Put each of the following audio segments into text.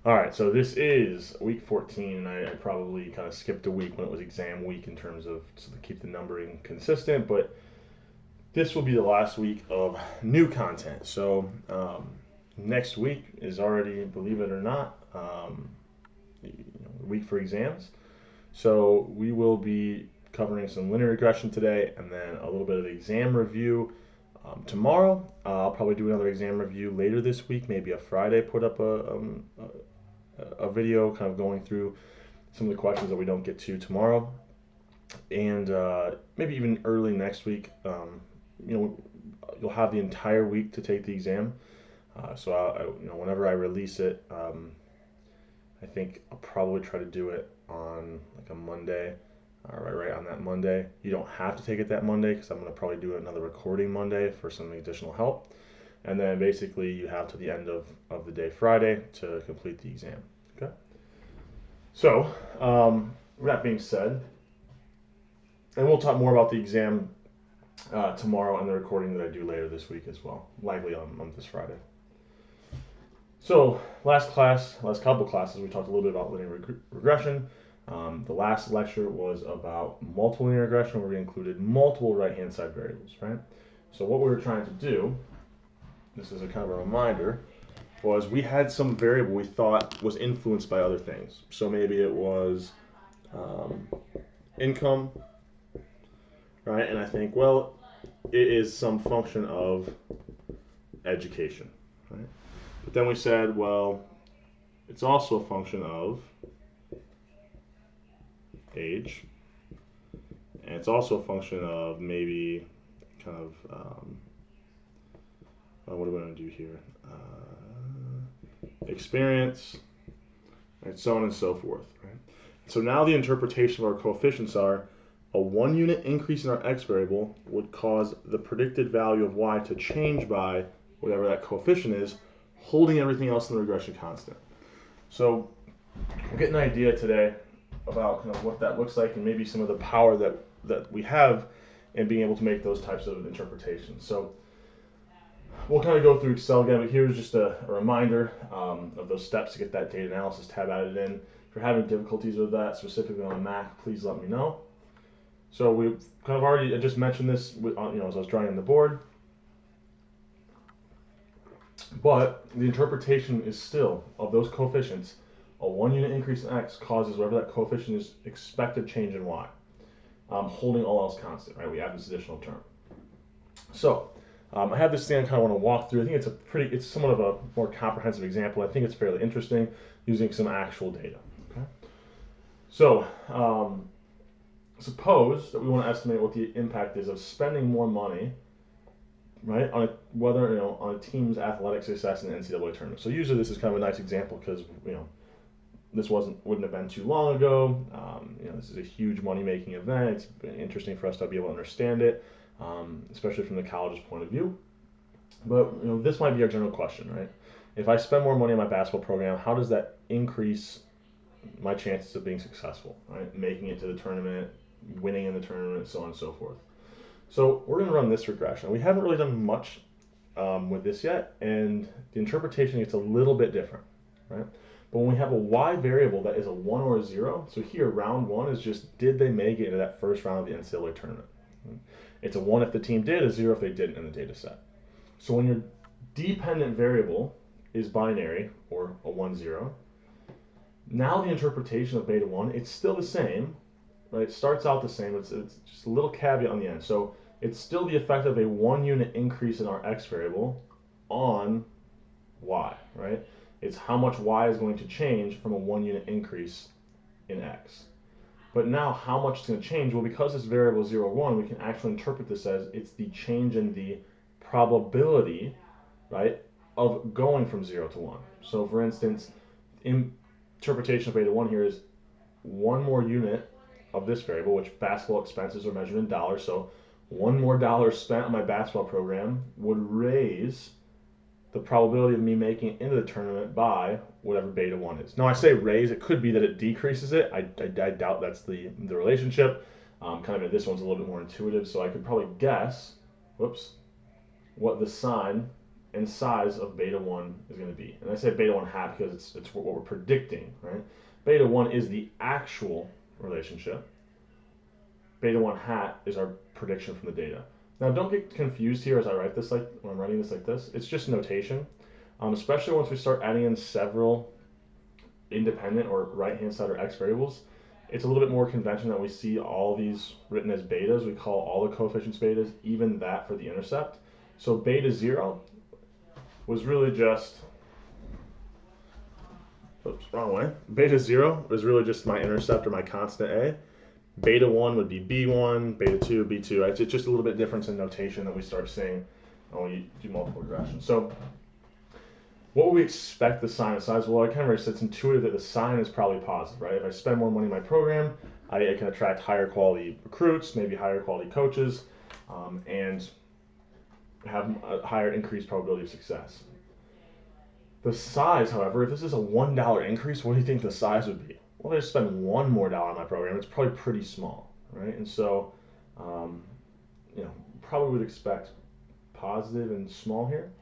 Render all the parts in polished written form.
All right, so this is week 14, and I probably kind of skipped a week when it was exam week in terms of to keep the numbering consistent, but this will be the last week of new content. So next week is already, believe it or not, the week for exams. So we will be covering some linear regression today and then a little bit of exam review tomorrow. I'll probably do another exam review later this week, maybe a Friday, put up a video kind of going through some of the questions that we don't get to tomorrow, and maybe even early next week. You know, you'll have the entire week to take the exam. Whenever I release it, I think I'll probably try to do it on like a Monday, right on that Monday. You don't have to take it that Monday because I'm going to probably do another recording Monday for some additional help. And then basically you have to the end of the day Friday to complete the exam. Okay. So that being said, and we'll talk more about the exam tomorrow and the recording that I do later this week as well, likely on this Friday. So last couple classes, we talked a little bit about linear regression. The last lecture was about multiple linear regression, where we included multiple right-hand side variables, right? So what we were trying to do, this is a kind of a reminder, was we had some variable we thought was influenced by other things. So maybe it was income, right? And I think, well, it is some function of education, right? But then we said, well, it's also a function of age, and it's also a function of maybe kind of what are we going to do here? Experience, and so on and so forth, right? So now the interpretation of our coefficients are a 1 unit increase in our x variable would cause the predicted value of y to change by whatever that coefficient is, holding everything else in the regression constant. So we'll get an idea today about kind of what that looks like and maybe some of the power that we have in being able to make those types of interpretations. So we'll kind of go through Excel again, but here's just a reminder of those steps to get that data analysis tab added in. If you're having difficulties with that, specifically on a Mac, please let me know. So we've kind of already, I just mentioned this as I was drawing on the board, but the interpretation is still of those coefficients. A 1 unit increase in x causes whatever that coefficient is expected change in y, holding all else constant, right? We add this additional term. So I have this thing I kind of want to walk through. I think it's somewhat of a more comprehensive example. I think it's fairly interesting using some actual data. Okay. So suppose that we want to estimate what the impact is of spending more money, right, on on a team's athletic success in the NCAA tournament. So usually this is kind of a nice example because this wouldn't have been too long ago. This is a huge money-making event. It's been interesting for us to be able to understand it, especially from the college's point of view. But this might be our general question, right? If I spend more money on my basketball program, how does that increase my chances of being successful, right? Making it to the tournament, winning in the tournament, so on and so forth. So we're going to run this regression. We haven't really done much with this yet, and the interpretation gets a little bit different, right? But when we have a y variable that is a 1 or a 0, so here round 1 is just did they make it into that first round of the NCAA tournament. It's a 1 if the team did, a 0 if they didn't in the data set. So when your dependent variable is binary, or a 1, 0, now the interpretation of beta 1, it's still the same, right? It starts out the same, it's just a little caveat on the end. So it's still the effect of a 1 unit increase in our x variable on y, right? It's how much y is going to change from a 1 unit increase in x. But now how much it's going to change? Well, because this variable is 0, 1, we can actually interpret this as it's the change in the probability, right, of going from 0 to 1. So for instance, interpretation of beta 1 here is 1 more unit of this variable, which basketball expenses are measured in dollars. So 1 more dollar spent on my basketball program would raise the probability of me making it into the tournament by whatever beta 1 is. Now I say raise, it could be that it decreases it. I doubt that's the relationship. Kind of this one's a little bit more intuitive, so I could probably guess, what the sign and size of beta 1 is going to be. And I say beta 1 hat because it's what we're predicting, right? Beta 1 is the actual relationship. Beta 1 hat is our prediction from the data. Now don't get confused here as I write this, like when I'm writing this like this. It's just notation, especially once we start adding in several independent or right-hand side or x variables. It's a little bit more convention that we see all these written as betas. We call all the coefficients betas, even that for the intercept. So beta 0 was really just, oops, wrong way. Beta 0 was really just my intercept or my constant A. Beta 1 would be B1, beta 2, B2. Right? It's just a little bit different in notation that we start seeing when we do multiple regressions. So what would we expect the sign of size? Well, I kind of already said it's intuitive that the sign is probably positive, right? If I spend more money in my program, I can attract higher quality recruits, maybe higher quality coaches, and have a higher increased probability of success. The size, however, if this is a $1 increase, what do you think the size would be? Well, if I just spend $1 more on my program, it's probably pretty small, right? And so, probably would expect positive and small here.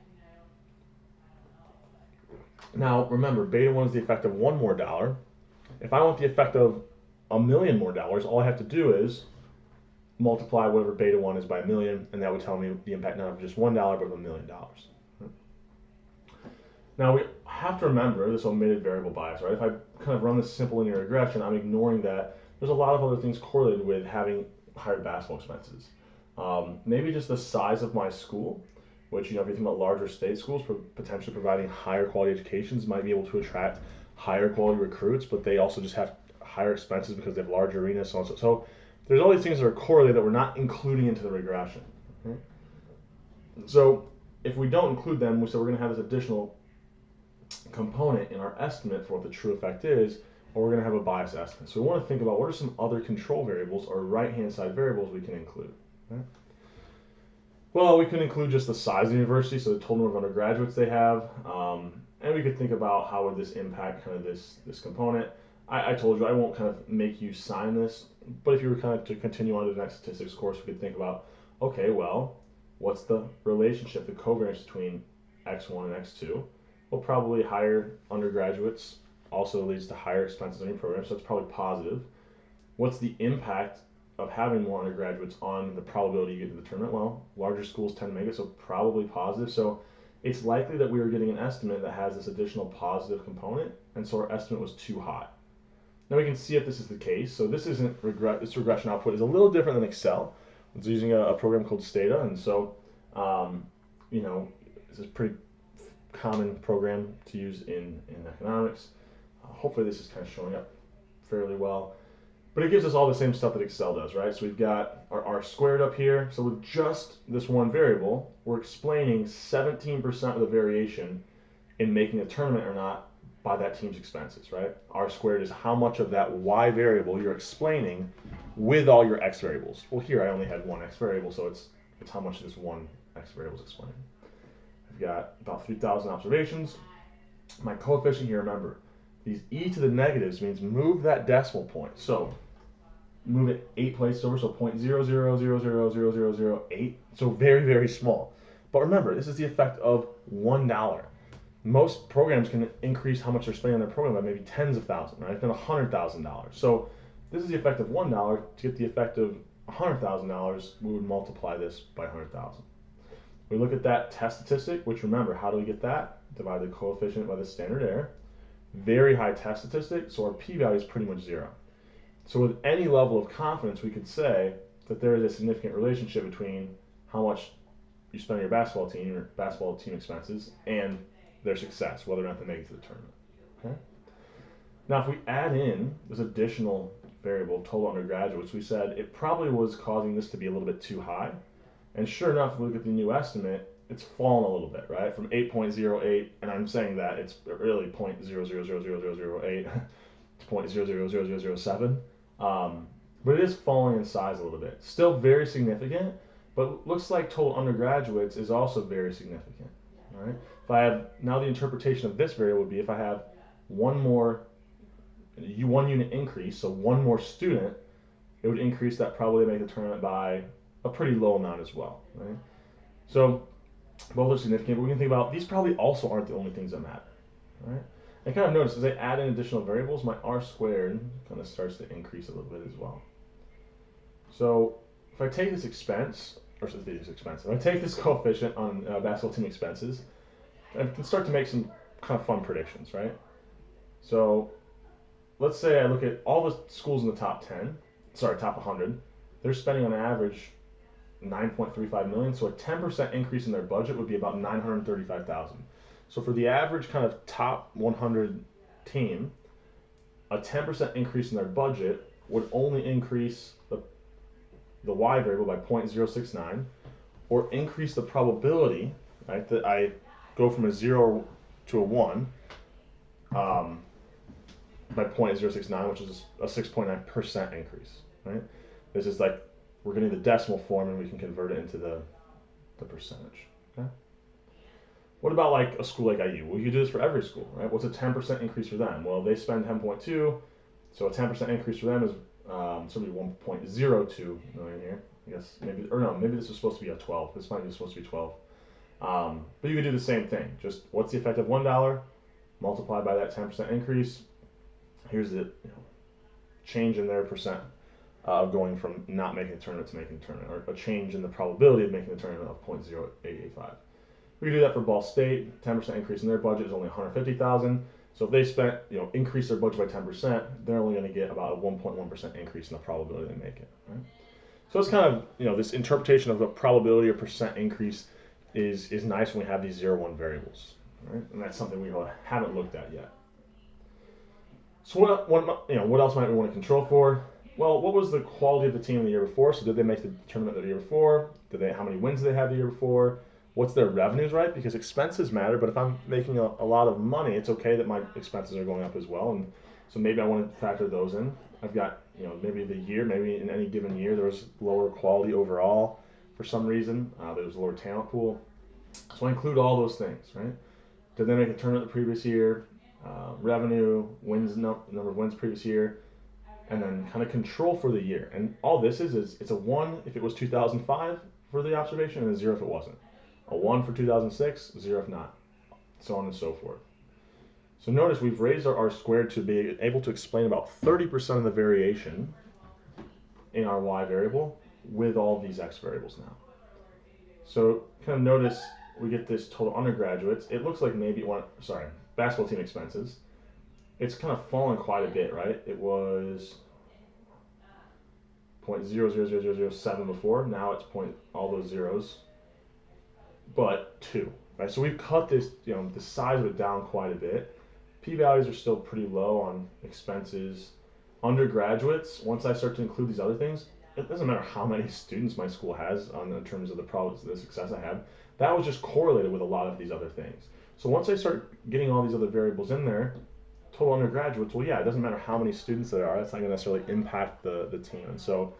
Now, remember, beta 1 is the effect of $1 more. If I want the effect of $1 million more, all I have to do is multiply whatever beta 1 is by 1 million, and that would tell me the impact not of just $1, but of $1 million. Now, we have to remember this omitted variable bias, right? If I kind of run this simple linear regression, I'm ignoring that there's a lot of other things correlated with having higher basketball expenses. Maybe just the size of my school, which, if you think about larger state schools potentially providing higher quality educations, might be able to attract higher quality recruits, but they also just have higher expenses because they have larger arenas, so on. So there's all these things that are correlated that we're not including into the regression. Okay? So if we don't include them, we say we're going to have this additional component in our estimate for what the true effect is, or we're going to have a bias estimate. So we want to think about what are some other control variables or right-hand side variables we can include. Okay? Well, we can include just the size of the university, so the total number of undergraduates they have, and we could think about how would this impact kind of this component. I told you I won't kind of make you sign this, but if you were kind of to continue on to the next statistics course, we could think about, okay, well, what's the relationship, the covariance between x1 and x2? Well, probably higher undergraduates also leads to higher expenses on your program, so it's probably positive. What's the impact of having more undergraduates on the probability you get to the tournament? Well, larger schools tend to make it, so probably positive. So it's likely that we were getting an estimate that has this additional positive component, and so our estimate was too high. Now we can see if this is the case. So this this regression output is a little different than Excel. It's using a program called Stata, and so this is a pretty common program to use in economics. Hopefully this is kind of showing up fairly well. But it gives us all the same stuff that Excel does, right? So we've got our R squared up here. So with just this one variable, we're explaining 17% of the variation in making a tournament or not by that team's expenses, right? R squared is how much of that Y variable you're explaining with all your X variables. Well, here I only had one X variable, so it's how much this one X variable is explaining. I've got about 3,000 observations. My coefficient here, remember, these e to the negatives means move that decimal point. So move it 8 places over, so 0.000000008. So very, very small. But remember, this is the effect of $1. Most programs can increase how much they're spending on their program by maybe tens of thousands, right? Then $100,000. So this is the effect of $1. To get the effect of $100,000, we would multiply this by 100,000. We look at that test statistic, which remember, how do we get that? Divide the coefficient by the standard error. Very high test statistic, so our p-value is pretty much 0. So with any level of confidence, we could say that there is a significant relationship between how much you spend on your basketball team expenses and their success, whether or not they make it to the tournament. Okay? Now, if we add in this additional variable, total undergraduates, we said it probably was causing this to be a little bit too high. And sure enough, if we look at the new estimate, it's fallen a little bit, right? From 8.08, and I'm saying that it's really 0.0000008 to 0.0000007. But it is falling in size a little bit. Still very significant, but looks like total undergraduates is also very significant, right? If I have, now the interpretation of this variable would be if I have one unit increase, so one more student, it would increase that probability to make the tournament by a pretty low amount as well, right? So Both are significant, but we can think about these probably also aren't the only things that matter, right? And kind of notice as I add in additional variables, my r squared kind of starts to increase a little bit as well. So if I take this expense, if I take this coefficient on basketball team expenses, I can start to make some kind of fun predictions, right? So let's say I look at all the schools in the top 100. They're spending on average 9.35 million. So a 10% increase in their budget would be about 935,000. So for the average kind of top 100 team, a 10% increase in their budget would only increase the y variable by 0.069, or increase the probability, right, that I go from a 0 to a 1 by 0.069, which is a 6.9% increase, right? This is like we're getting the decimal form and we can convert it into the percentage. Okay. What about like a school like IU? Well, you could do this for every school, right? What's a 10% increase for them? Well, they spend 10.2, so a 10% increase for them is somebody 1.02 million here. I guess maybe, or no, maybe this is supposed to be a 12. This might be supposed to be 12. But you could do the same thing. Just what's the effect of $1 multiplied by that 10% increase? Here's the change in their percent of going from not making the tournament to making the tournament, or a change in the probability of making the tournament of 0.0885. We can do that for Ball State. 10% increase in their budget is only 150,000. So if they spent, increase their budget by 10%, they're only going to get about a 1.1% increase in the probability they make it. Right? So it's kind of, this interpretation of a probability or percent increase is nice when we have these 0, 1 variables. Right? And that's something we haven't looked at yet. So what else might we want to control for? Well, what was the quality of the team the year before? So did they make the tournament the year before? How many wins did they have the year before? What's their revenues, right? Because expenses matter, but if I'm making a lot of money, it's okay that my expenses are going up as well. And so maybe I want to factor those in. I've got, maybe maybe in any given year there was lower quality overall for some reason. There was a lower talent pool. So I include all those things, right? Did they make a tournament the previous year? Revenue, wins, number of wins previous year, and then kind of control for the year. And all this is it's a 1 if it was 2005 for the observation, and a 0 if it wasn't. A 1 for 2006, 0 if not, so on and so forth. So notice we've raised our r squared to be able to explain about 30% of the variation in our y variable with all these x variables now. So kind of notice we get this total undergraduates. It looks like maybe basketball team expenses. It's kind of fallen quite a bit, right? It was 0.000007 before. Now it's all those zeros, but 2, right? So we've cut this, the size of it down quite a bit. P-values are still pretty low on expenses. Undergraduates, once I start to include these other things, it doesn't matter how many students my school has in terms of the success I have. That was just correlated with a lot of these other things. So once I start getting all these other variables in there, total undergraduates, well, yeah, it doesn't matter how many students there are. That's not going to necessarily impact the team. And so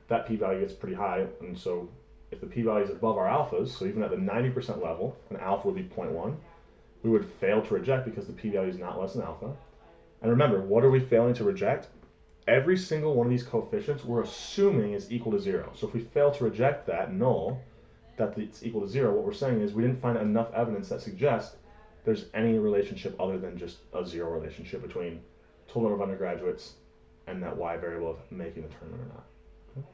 that p-value gets pretty high. And so if the p-value is above our alphas, so even at the 90% level, an alpha would be 0.1, we would fail to reject because the p-value is not less than alpha. And remember, what are we failing to reject? Every single one of these coefficients we're assuming is equal to 0. So if we fail to reject that null, that it's equal to 0, what we're saying is we didn't find enough evidence that suggests there's any relationship other than just a 0 relationship between total number of undergraduates and that y variable of making the tournament or not. Okay.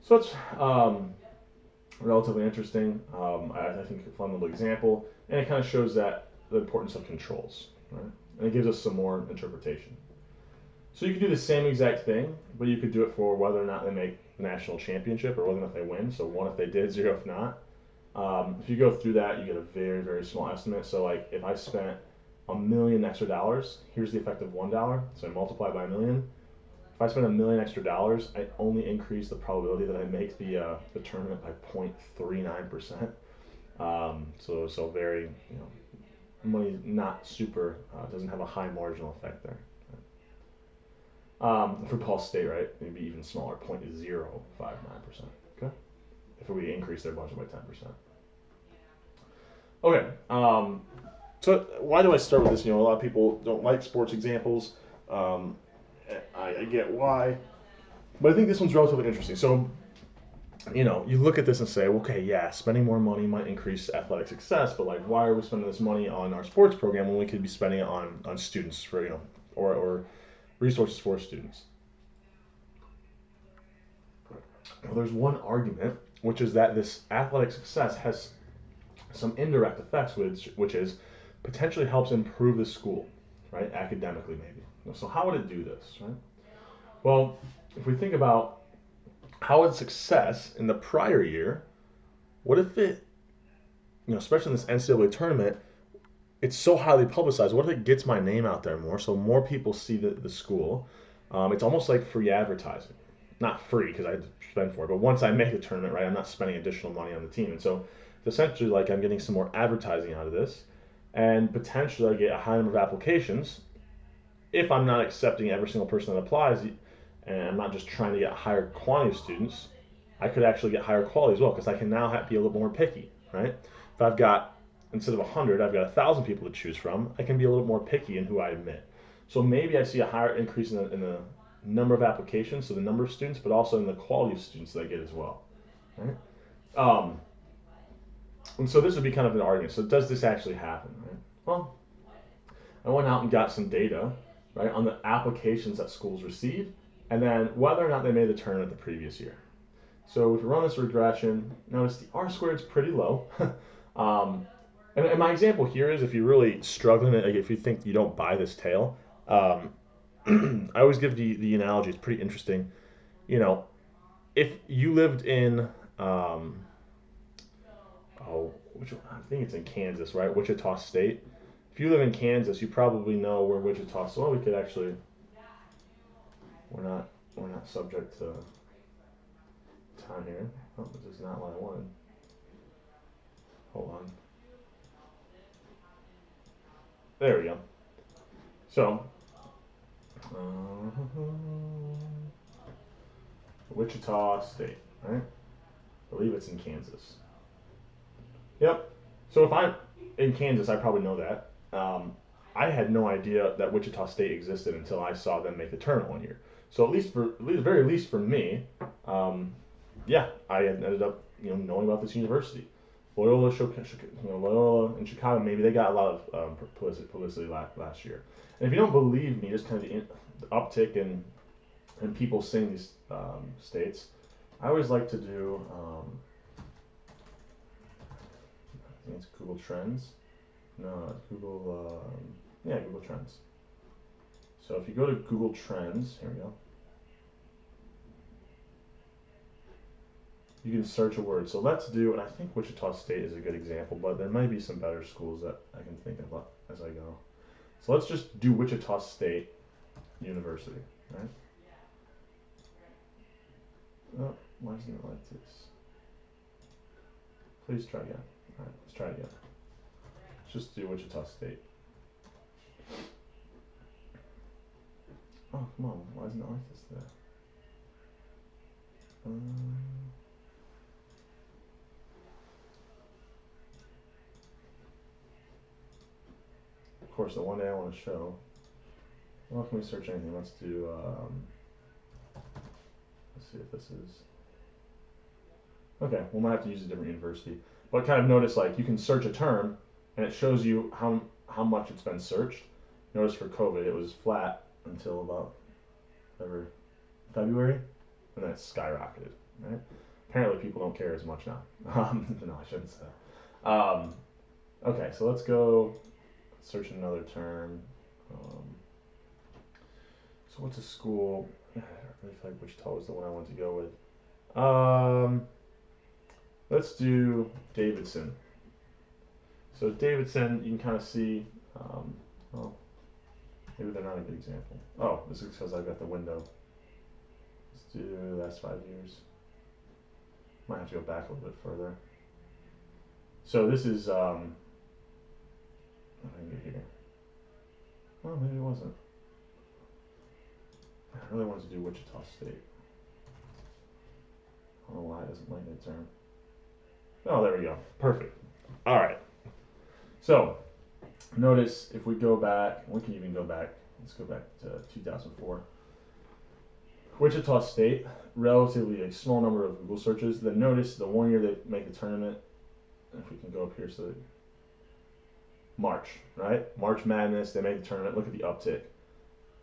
So it's relatively interesting. I think a fun little example, and it kind of shows that the importance of controls, right? And it gives us some more interpretation. So you could do the same exact thing, but you could do it for whether or not they make the national championship or whether or not they win. So 1 if they did, 0 if not. If you go through that, you get a very, very small estimate. So like if I spent $1 million extra, here's the effect of $1. So I multiply by 1 million. If I spend $1 million extra, I only increase the probability that I make the tournament by 0.39%. So very, money not super, doesn't have a high marginal effect there. For Ball State, right, maybe even smaller, 0.059%. Okay, if we increase their budget by 10%. Okay, so why do I start with this? A lot of people don't like sports examples. I get why, but I think this one's relatively interesting. So you look at this and say, okay, yeah, spending more money might increase athletic success, but like, why are we spending this money on our sports program when we could be spending it on students for, or resources for students? Well, there's one argument, which is that this athletic success has some indirect effects, which is potentially helps improve the school, right? Academically, maybe. So how would it do this, right? Well, if we think about how would success in the prior year, what if it, especially in this NCAA tournament, it's so highly publicized. What if it gets my name out there more, so more people see the school? It's almost like free advertising. Not free because I had to spend for it, but once I make the tournament, right, I'm not spending additional money on the team. And so it's essentially like I'm getting some more advertising out of this, and potentially I get a high number of applications. If I'm not accepting every single person that applies, and I'm not just trying to get a higher quantity of students, I could actually get higher quality as well because I can now be a little more picky, right? If I've got, instead of 100, I've got 1,000 people to choose from, I can be a little more picky in who I admit. So maybe I see a higher increase in the number of applications, so the number of students, but also in the quality of students that I get as well, right? Um, and so this would be kind of an argument. So does this actually happen, right? Well, I went out and got some data, right, on the applications that schools received, and then whether or not they made the tournament the previous year. So if we run this regression, notice the R squared is pretty low. And my example here is if you're really struggling, like if you think you don't buy this tale, I always give the analogy. It's pretty interesting. You know, if you lived in, I think it's in Kansas, right? Wichita State. If you live in Kansas, you probably know where Wichita. So we could actually, we're not subject to time here. Oh, this is not what I wanted. Hold on. There we go. So, Wichita State, right? I believe it's in Kansas. Yep. So if I'm in Kansas, I probably know that. I had no idea that Wichita State existed until I saw them make the tournament one year. So very least for me, yeah, I had ended up knowing about this university. Loyola in Chicago, maybe they got a lot of publicity last year. And if you don't believe me, just kind of the uptick in people seeing these states, I always like to do. I think it's Google Trends. No, Google. Yeah, Google Trends. So if you go to Google Trends, here we go. You can search a word. So let's do, and I think Wichita State is a good example, but there might be some better schools that I can think of as I go. So let's just do Wichita State University, right? Oh, why isn't it like this? Please try again. All right, let's try it again. Let's just do Wichita State. Oh, come on. Why isn't it like this today? Of course, the one day I want to show. Well, can we search anything? Let's do, let's see if this is, okay, we might have to use a different university. But kind of notice, like, you can search a term, and it shows you how much it's been searched. Notice for COVID, it was flat until about February, and then it skyrocketed, right? Apparently people don't care as much now. No, I shouldn't say that. Okay, so let's go search another term. So what's a school? I really feel like Wichita was the one I wanted to go with. Let's do Davidson. So Davidson, you can kind of see, well, maybe they're not a good example. Oh, this is because I've got the window. Let's do the last 5 years. Might have to go back a little bit further. So this is, I can get here. Well, maybe it wasn't. I really wanted to do Wichita State. I don't know why it doesn't like that term. Oh, there we go. Perfect. All right. So notice if we go back, we can even go back. Let's go back to 2004. Wichita State, relatively a small number of Google searches. Then notice the one year they make the tournament, if we can go up here, so March, right? March Madness, they make the tournament, look at the uptick.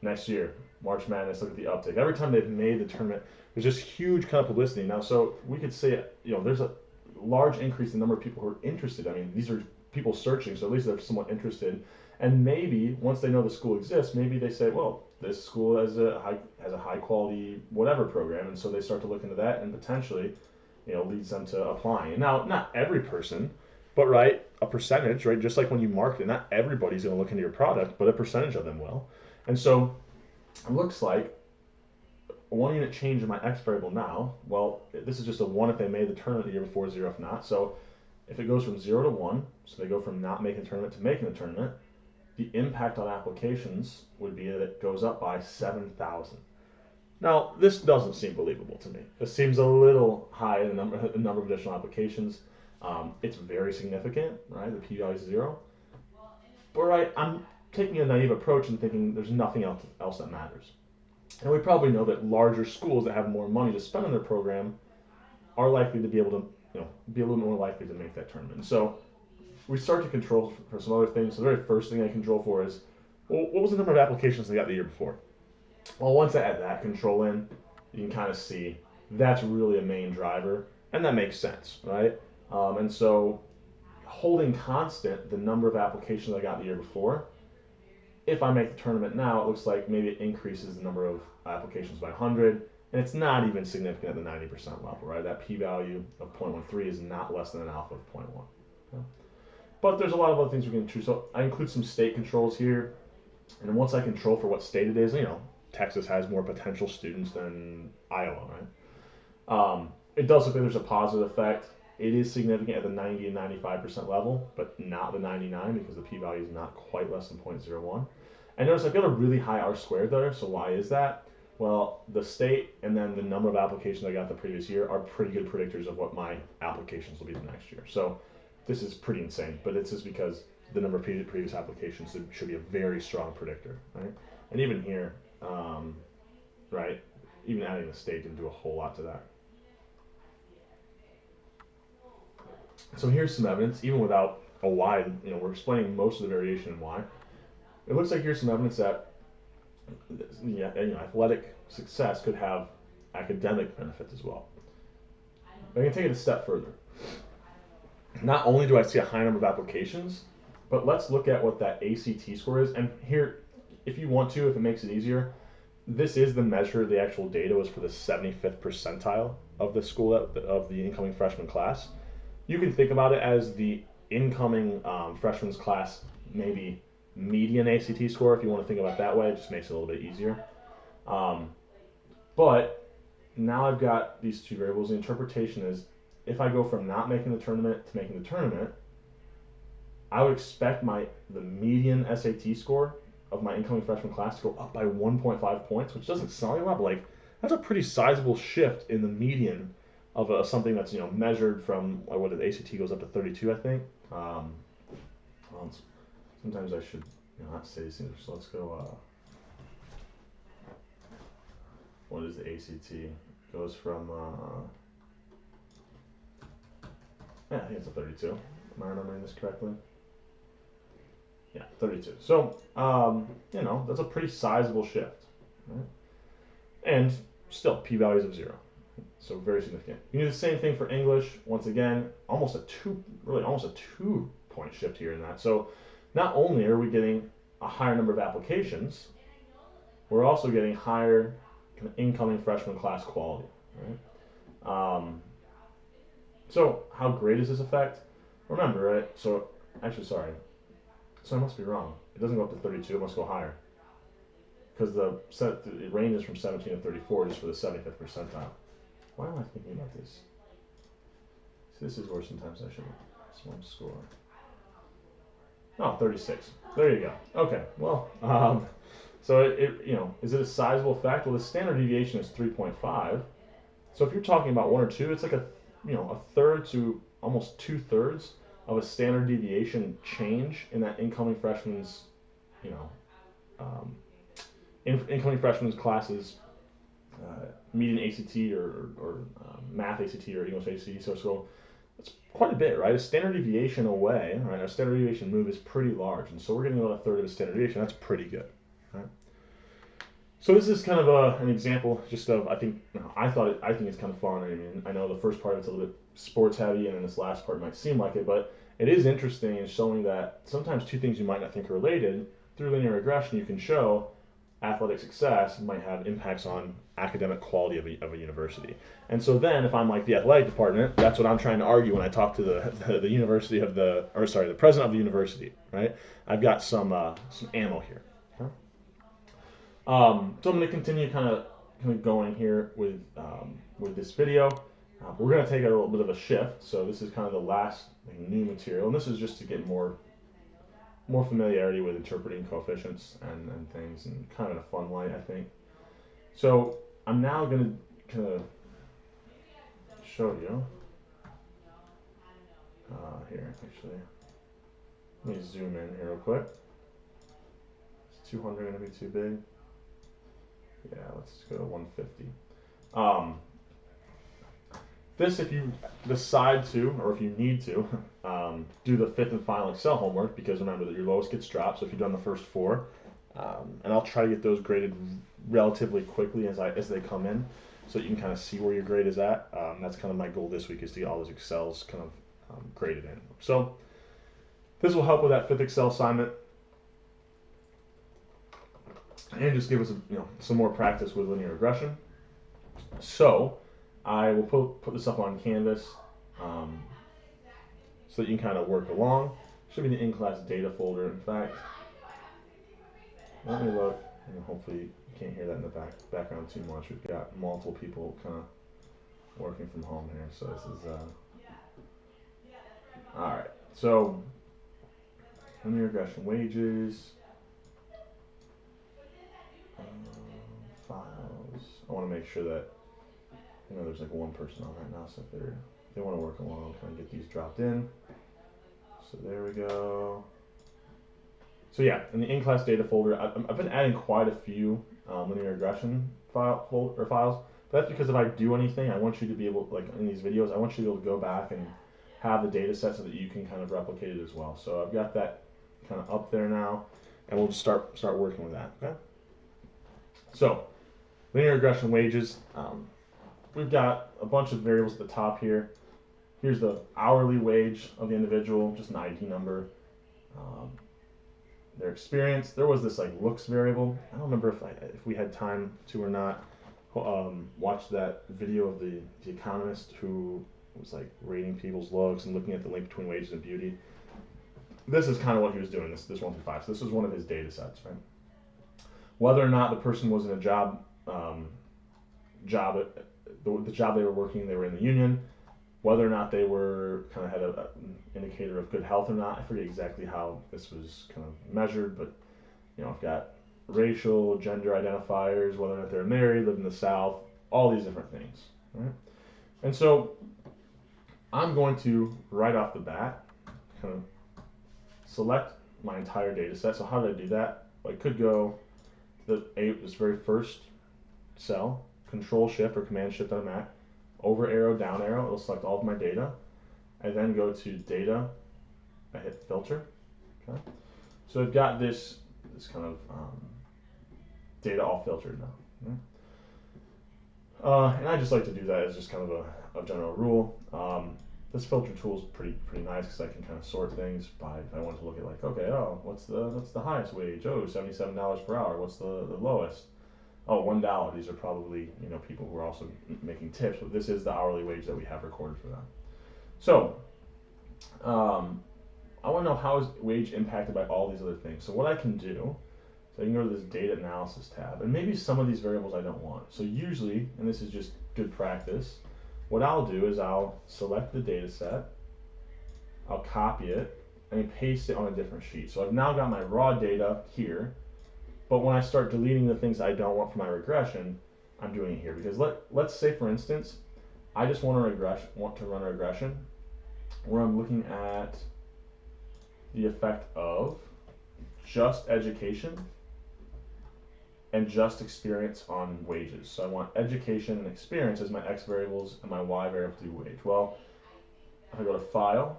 Next year, March Madness, look at the uptick. Every time they've made the tournament, there's just huge kind of publicity. Now, so we could say, there's a large increase in the number of people who are interested. I mean, these are people searching, so at least they're somewhat interested. And maybe once they know the school exists, maybe they say, well, this school has a high quality whatever program, and so they start to look into that, and potentially, leads them to applying. And now, not every person, but right, a percentage, right? Just like when you market, not everybody's going to look into your product, but a percentage of them will. And so it looks like a 1 unit change in my X variable now, well, this is just a 1 if they made the tournament the year before, 0 if not. So if it goes from 0 to 1, so they go from not making the tournament to making the tournament, the impact on applications would be that it goes up by 7,000. Now, this doesn't seem believable to me. This seems a little high in the number of additional applications. It's very significant, right? The p-value is 0. But right, I'm taking a naive approach and thinking there's nothing else that matters. And we probably know that larger schools that have more money to spend on their program are likely to be able to, be a little more likely to make that tournament. So we start to control for some other things. So the very first thing I control for is, well, what was the number of applications they got the year before? Well, once I add that control in, you can kind of see that's really a main driver, and that makes sense, right? And so holding constant the number of applications I got the year before, if I make the tournament now, it looks like maybe it increases the number of applications by 100, and it's not even significant at the 90% level, right? That p-value of 0.13 is not less than an alpha of 0.1. Okay? But there's a lot of other things we can choose. So I include some state controls here, and once I control for what state it is, Texas has more potential students than Iowa, right? It does look like there's a positive effect. It is significant at the 90 and 95% level, but not the 99 because the p-value is not quite less than 0.01. And notice I've got a really high R squared there, so why is that? Well, the state and then the number of applications I got the previous year are pretty good predictors of what my applications will be the next year. So this is pretty insane, but it's just because the number of previous applications should be a very strong predictor, right? And even here, right, even adding the state didn't do a whole lot to that. So here's some evidence, even without a y, we're explaining most of the variation in y. It looks like here's some evidence that athletic success could have academic benefits as well. But I can take it a step further. Not only do I see a high number of applications, but let's look at what that ACT score is. And here, if you want to, if it makes it easier, this is the measure. The actual data was for the 75th percentile of the school, of the incoming freshman class. You can think about it as the incoming freshman's class, maybe median ACT score, if you want to think about it that way. It just makes it a little bit easier. But now I've got these two variables. The interpretation is, if I go from not making the tournament to making the tournament, I would expect the median SAT score of my incoming freshman class to go up by 1.5 points, which doesn't sound like a lot, but that's a pretty sizable shift in the median of something that's measured from what the ACT goes up to 32, I think. Well, sometimes I should not say these things. So let's go. What is the ACT? It goes from I think it's a 32. Am I remembering this correctly? Yeah, 32. So that's a pretty sizable shift, right? And still p-values of 0. So very significant. You do the same thing for English. Once again, almost a 2-point shift here in that. So not only are we getting a higher number of applications, we're also getting higher incoming freshman class quality. Right? So how great is this effect? Remember, right? So actually, sorry. So I must be wrong. It doesn't go up to 32. It must go higher. Because it ranges from 17 to 34 just for the 75th percentile. Why am I thinking about this? See, this is where sometimes I should score. Oh, 36. There you go. Okay. Well, so is it a sizable effect? Well, the standard deviation is 3.5. So if you're talking about 1 or 2, it's like a third to almost 2/3 of a standard deviation change in that incoming freshman's, incoming freshman's class's median ACT or math ACT or English ACT. So it's quite a bit, right? A standard deviation away, right? Our standard deviation move is pretty large, and so we're getting about a third of a standard deviation. That's pretty good, right? So this is kind of an example just of, I think, I think it's kind of fun. I mean, I know the first part of it's a little bit sports heavy, and then this last part might seem like it, but it is interesting in showing that sometimes two things you might not think are related, through linear regression, you can show athletic success might have impacts on academic quality of a university. And so then, if I'm like the athletic department, that's what I'm trying to argue when I talk to the university of the president of the university, right? I've got some ammo here. Okay? So I'm going to continue kind of going here with this video. We're going to take a little bit of a shift. So this is kind of the last new material, and this is just to get more familiarity with interpreting coefficients and things, and kind of in a fun light, I think. So I'm now going to kind of show you here, actually. Let me zoom in here real quick. Is 200 going to be too big? Yeah, let's go to 150. This, if you decide to, or if you need to, do the fifth and final Excel homework, because remember that your lowest gets dropped. So if you've done the first four, and I'll try to get those graded relatively quickly as they come in, so you can kind of see where your grade is at. That's kind of my goal this week, is to get all those Excels kind of graded in. So this will help with that fifth Excel assignment, and just give us some more practice with linear regression. So I will put this up on Canvas so that you can kind of work along. Should be the in-class data folder. In fact, let me look, and hopefully you can't hear that in the background too much. We've got multiple people kind of working from home here, so this is all right. So linear regression wages. Files. I want to make sure that there's like one person on right now, so if they want to work along, kind of get these dropped in. So there we go. So yeah, in the in-class data folder, I've been adding quite a few linear regression files. But that's because if I do anything, I want you to be able, like in these videos, I want you to be able to go back and have the data set so that you can kind of replicate it as well. So I've got that kind of up there now, and we'll just start working with that. Okay. So linear regression wages. We've got a bunch of variables at the top here. Here's the hourly wage of the individual, just an ID number. Their experience. There was this like looks variable. I don't remember if we had time to or not. Watch that video of the economist who was like rating people's looks and looking at the link between wages and beauty. This is kind of what he was doing. This 1 through 5. So this was one of his data sets, right? Whether or not the person was in a job, the job they were working, they were in the union. Whether or not they were kind of had an indicator of good health or not. I forget exactly how this was kind of measured, but I've got racial, gender identifiers, whether or not they're married, live in the South, all these different things, right? And so I'm going to, right off the bat, kind of select my entire data set. So how did I do that? Well, I could go to this very first cell, Control Shift or Command Shift on a Mac, over arrow, down arrow, it'll select all of my data. I then go to Data, I hit Filter. Okay. So I've got this kind of data all filtered now. And I just like to do that as just kind of a general rule. This filter tool is pretty nice because I can kind of sort things by, if I want to look at like, okay, what's the highest wage? Oh, $77 per hour. What's the lowest? Oh, $1. These are probably people who are also making tips, but this is the hourly wage that we have recorded for them. So I want to know how is wage impacted by all these other things. So what I can do, so I can go to this data analysis tab, and maybe some of these variables I don't want. So usually, and this is just good practice, what I'll do is I'll select the data set, I'll copy it, and paste it on a different sheet. So I've now got my raw data here, but when I start deleting the things I don't want for my regression, I'm doing it here. Because let's say, for instance, I just want to run a regression where I'm looking at the effect of just education and just experience on wages. So I want education and experience as my x variables and my y variable to be wage. Well, if I go to File,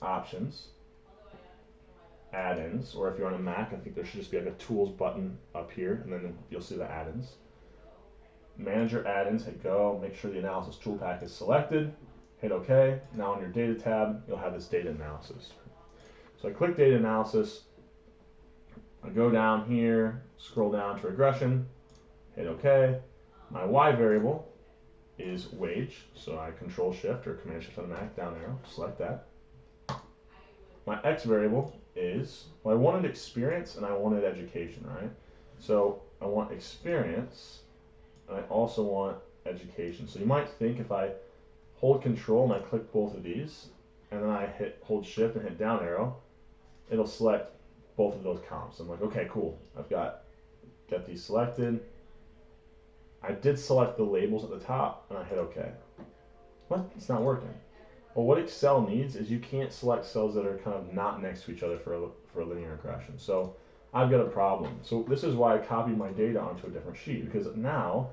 Options, Add-ins, or if you're on a Mac, I think there should just be like a Tools button up here, and then you'll see the add-ins. Manage your add-ins, hit go, make sure the analysis tool pack is selected, hit OK. Now on your data tab, you'll have this data analysis. So I click data analysis, I go down here, scroll down to regression, hit OK. My y variable is wage, so I control shift or command shift on the Mac, down arrow, select that. My x variable is, well, I wanted experience and I wanted education, right? So I want experience and I also want education. So you might think if I hold control and I click both of these and then I hold shift and hit down arrow, it'll select both of those columns. So I'm like, okay, cool. I've got these selected. I did select the labels at the top and I hit OK. What? It's not working. Well, what Excel needs is you can't select cells that are kind of not next to each other for a linear regression. So I've got a problem. So this is why I copied my data onto a different sheet, because now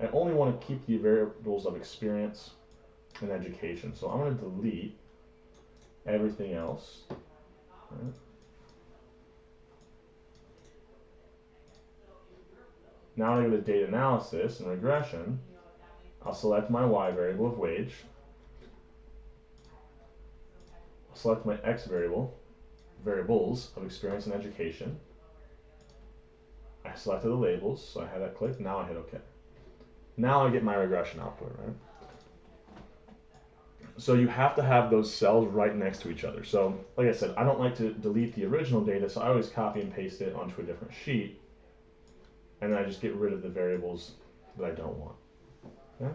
I only want to keep the variables of experience and education. So I'm going to delete everything else. Right? Now when I go to data analysis and regression, I'll select my y variable of wage. I'll select my x variables of experience and education. I selected the labels, so I have that clicked. Now I hit OK. Now I get my regression output, right? So you have to have those cells right next to each other. So like I said, I don't like to delete the original data, so I always copy and paste it onto a different sheet. And then I just get rid of the variables that I don't want. Okay?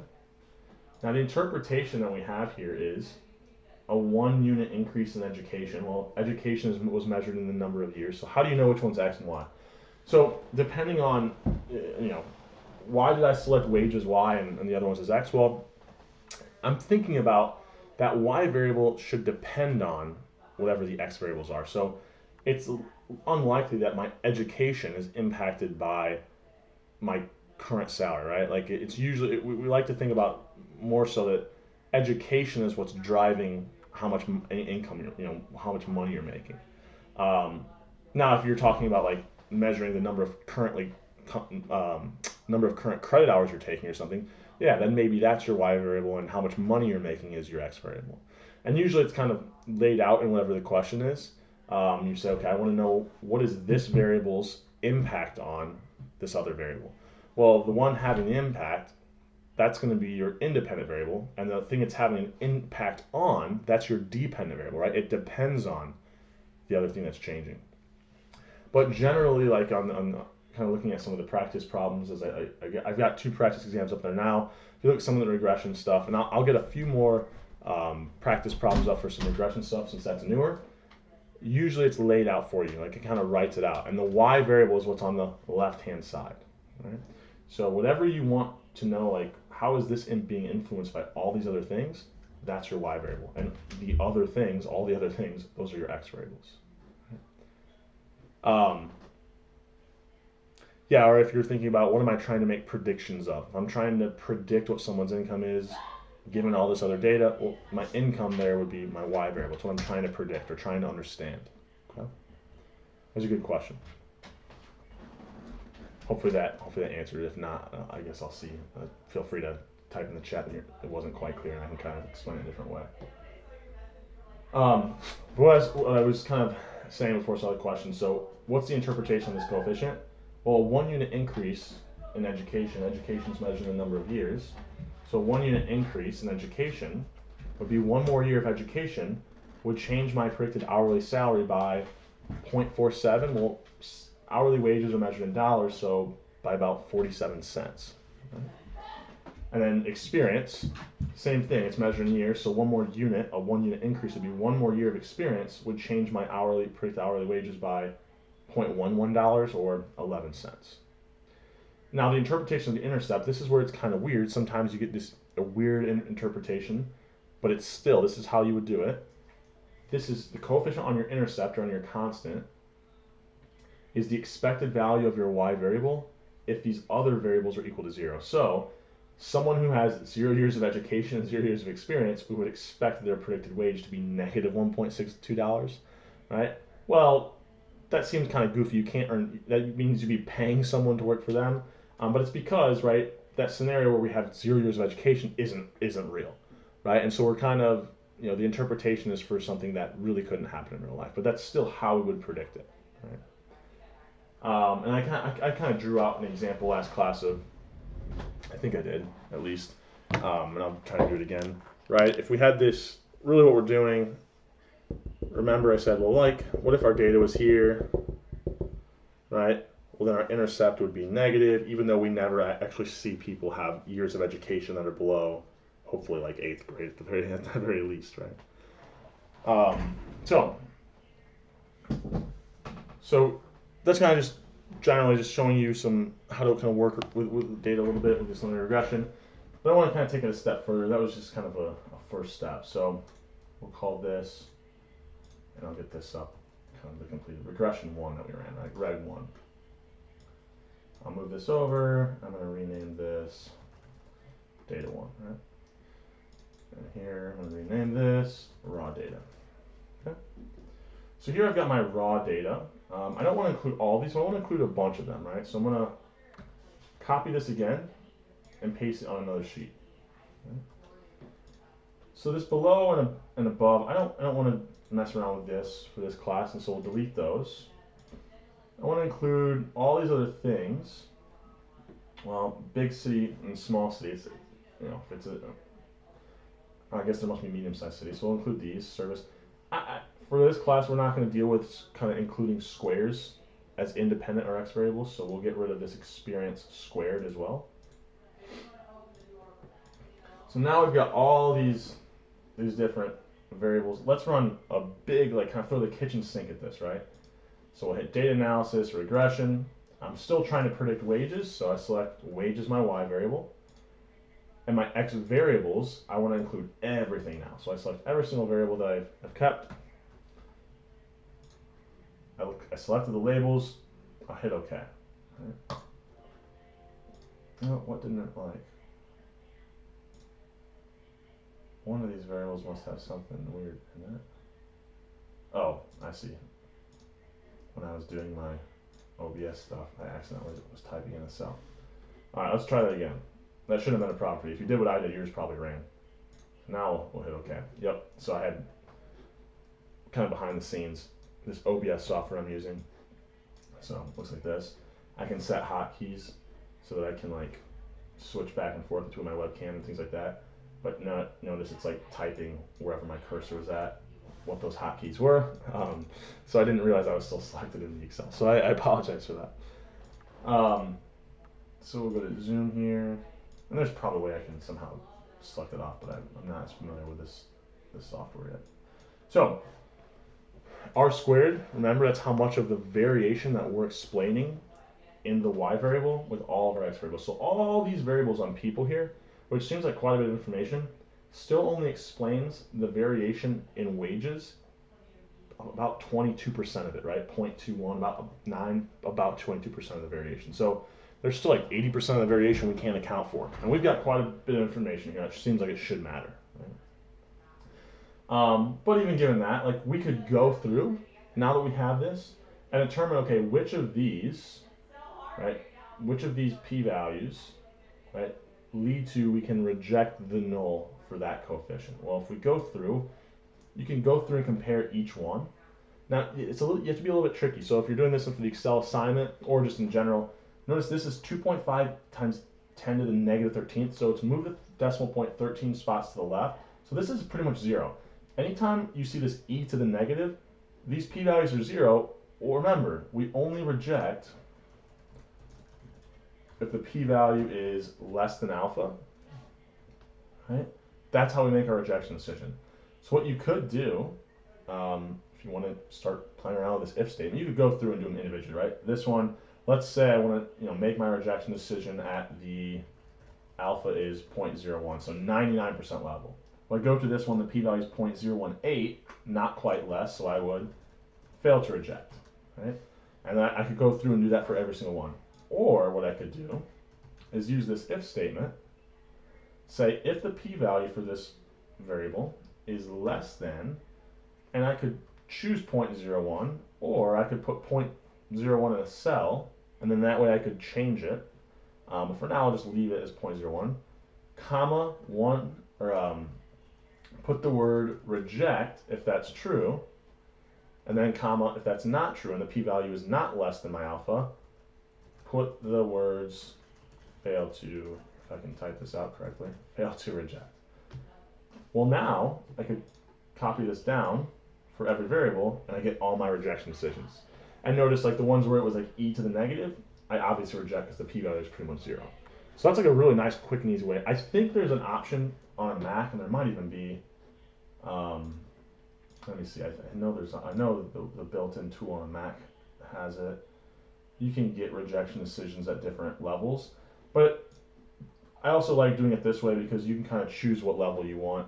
Now the interpretation that we have here is a 1 unit increase in education. Well, education was measured in the number of years. So how do you know which one's X and Y? So depending on, why did I select wage as Y and the other ones as X? Well, I'm thinking about that Y variable should depend on whatever the X variables are. So it's unlikely that my education is impacted by my current salary, right? Like it's usually, we like to think about more so that education is what's driving how much income, how much money you're making. Now, if you're talking about like measuring the number of current credit hours you're taking or something, yeah, then maybe that's your y variable, and how much money you're making is your x variable. And usually it's kind of laid out in whatever the question is. You say, okay, I want to know what is this variable's impact on this other variable. Well, the one having the impact, that's going to be your independent variable, and the thing it's having an impact on, that's your dependent variable, right? It depends on the other thing that's changing. But generally, like on kind of looking at some of the practice problems, as I've got 2 practice exams up there now. If you look at some of the regression stuff, and I'll get a few more practice problems up for some regression stuff since that's newer. Usually it's laid out for you, like it kind of writes it out, and the y variable is what's on the left-hand side, right? So whatever you want to know, like how is this being influenced by all these other things, that's your y variable, and the other things, all the other things, those are your x variables. Yeah, or if you're thinking about what am I trying to make predictions of? If I'm trying to predict what someone's income is, given all this other data, well, my income there would be my y variable. It's what I'm trying to predict or trying to understand. Okay? That's a good question. Hopefully that answered it. If not, I guess I'll see. Feel free to type in the chat that it wasn't quite clear, and I can kind of explain it a different way. What I was kind of saying before I saw the question, so what's the interpretation of this coefficient? Well, a 1 unit increase in education is measured in the number of years. So 1 unit increase in education would be 1 more year of education would change my predicted hourly salary by 0.47. Well, hourly wages are measured in dollars, so by about 47 cents. Okay? And then experience, same thing, it's measured in years, so 1 more unit, a 1 unit increase would be 1 more year of experience would change my predicted hourly wages by $0.11 or 11 cents. Now the interpretation of the intercept, this is where it's kind of weird. Sometimes you get a weird interpretation, but it's still, this is how you would do it. This is the coefficient on your intercept or on your constant is the expected value of your y variable if these other variables are equal to 0. So someone who has 0 years of education and 0 years of experience, we would expect their predicted wage to be negative $1.62, right? Well, that seems kind of goofy. You can't earn, that means you'd be paying someone to work for them. But it's because, right, that scenario where we have 0 years of education isn't real, right? And so we're kind of, the interpretation is for something that really couldn't happen in real life, but that's still how we would predict it, right? And I kind of drew out an example last class of, I think I did at least, and I'll try to do it again, right? If we had this, really what we're doing, remember I said, well, like, what if our data was here, right? Well, then our intercept would be negative, even though we never actually see people have years of education that are below, hopefully like 8th grade at the very least, right? So that's kind of just generally just showing you how to kind of work with data a little bit with this linear regression. But I want to kind of take it a step further. That was just kind of a first step. So we'll call this, and I'll get this up, kind of the complete regression 1 that we ran, right? Reg 1. I'll move this over. I'm going to rename this data 1, right? And here I'm going to rename this raw data. Okay. So here I've got my raw data. I don't want to include all these, so I want to include a bunch of them, right? So I'm going to copy this again and paste it on another sheet. Okay. So this below and above, I don't want to mess around with this for this class, and so we'll delete those. I want to include all these other things. Well, big city and small cities, if it's I guess there must be medium-sized cities, so we'll include these. Service. For this class, we're not going to deal with kind of including squares as independent or x variables, so we'll get rid of this experience squared as well. So now we've got all these different variables. Let's run a big, kind of throw the kitchen sink at this, right? So we'll hit data analysis, regression. I'm still trying to predict wages, so I select wage as my y variable. And my x variables, I want to include everything now. So I select every single variable that I've kept. I selected the labels. I'll hit OK. Right. Oh, what didn't it like? One of these variables must have something weird in it. Oh, I see. When I was doing my OBS stuff, I accidentally was typing in a cell. All right, let's try that again. That shouldn't have been a property. If you did what I did, yours probably ran. Now we'll hit OK. Yep. So I had kind of behind the scenes this OBS software I'm using. So it looks like this. I can set hotkeys so that I can switch back and forth between my webcam and things like that. But notice it's typing wherever my cursor was at, what those hotkeys were. So I didn't realize I was still selected in the Excel. So I apologize for that. So we'll go to zoom here. And there's probably a way I can somehow select it off, but I'm not as familiar with this software yet. So r squared, remember that's how much of the variation that we're explaining in the y variable with all of our x variables. So all these variables on people here, which seems like quite a bit of information, still only explains the variation in wages, about 22% of it, right? 0.21, about 22% of the variation. So there's still 80% of the variation we can't account for. And we've got quite a bit of information here. It seems like it should matter. Right? But even given that, we could go through, now that we have this, and determine, okay, which of these, right, which of these p-values, right, lead to we can reject the null for that coefficient. Well, if we go through, you can go through and compare each one. Now, you have to be a little bit tricky. So if you're doing this for the Excel assignment or just in general, notice this is 2.5 times 10 to the negative 13th. So it's moved the decimal point 13 spots to the left. So this is pretty much 0. Anytime you see this e to the negative, these p-values are 0. Or remember, we only reject if the p-value is less than alpha. Right? That's how we make our rejection decision. So what you could do, if you want to start playing around with this if statement, you could go through and do them individually, right? This one, let's say I want to make my rejection decision at the alpha is 0.01, so 99% level. If I go to this one, the p-value is 0.018, not quite less, so I would fail to reject, right? And I could go through and do that for every single one. Or what I could do is use this if statement, say if the p-value for this variable is less than, and I could choose 0.01, or I could put 0.01 in a cell, and then that way I could change it. But for now, I'll just leave it as 0.01, comma 1, or put the word reject if that's true, and then comma if that's not true and the p-value is not less than my alpha, put the words fail to, if I can type this out correctly, fail to reject. Well, now I could copy this down for every variable and I get all my rejection decisions. And notice like the ones where it was like e to the negative, I obviously reject because the p-value is pretty much 0. So that's like a really nice, quick and easy way. I think there's an option on a Mac, and there might even be, let me see, I know the built-in tool on a Mac has it. You can get rejection decisions at different levels, but I also like doing it this way because you can kind of choose what level you want.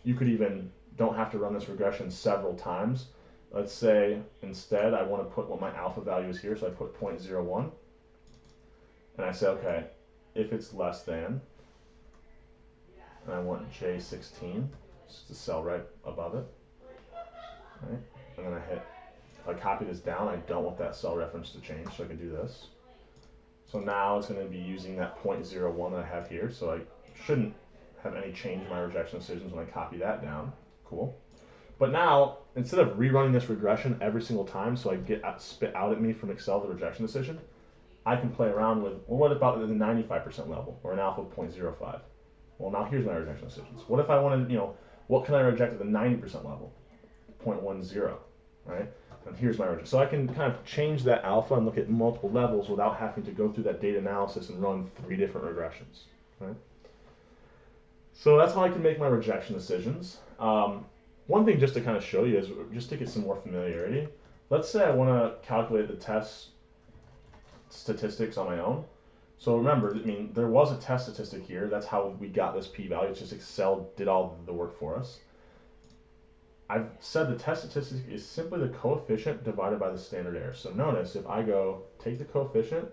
You could even don't have to run this regression several times. Let's say instead I want to put what my alpha value is here, so I put 0.01, and I say, okay, if it's less than, and I want J16, just a cell right above it, right? And then if I copy this down, I don't want that cell reference to change, so I can do this. So now it's going to be using that 0.01 that I have here, so I shouldn't have any change in my rejection decisions when I copy that down. Cool. But now, instead of rerunning this regression every single time so I get spit out at me from Excel the rejection decision, I can play around with, well, what about the 95% level, or an alpha of 0.05? Well, now here's my rejection decisions. What if I wanted, what can I reject at the 90% level? 0.10, right? And here's my rejection. So I can kind of change that alpha and look at multiple levels without having to go through that data analysis and run 3 different regressions, right? So that's how I can make my rejection decisions. One thing just to kind of show you is just to get some more familiarity. Let's say I want to calculate the test statistics on my own. So remember, I mean, there was a test statistic here. That's how we got this p-value. It's just Excel did all the work for us. I've said the test statistic is simply the coefficient divided by the standard error. So notice if I go take the coefficient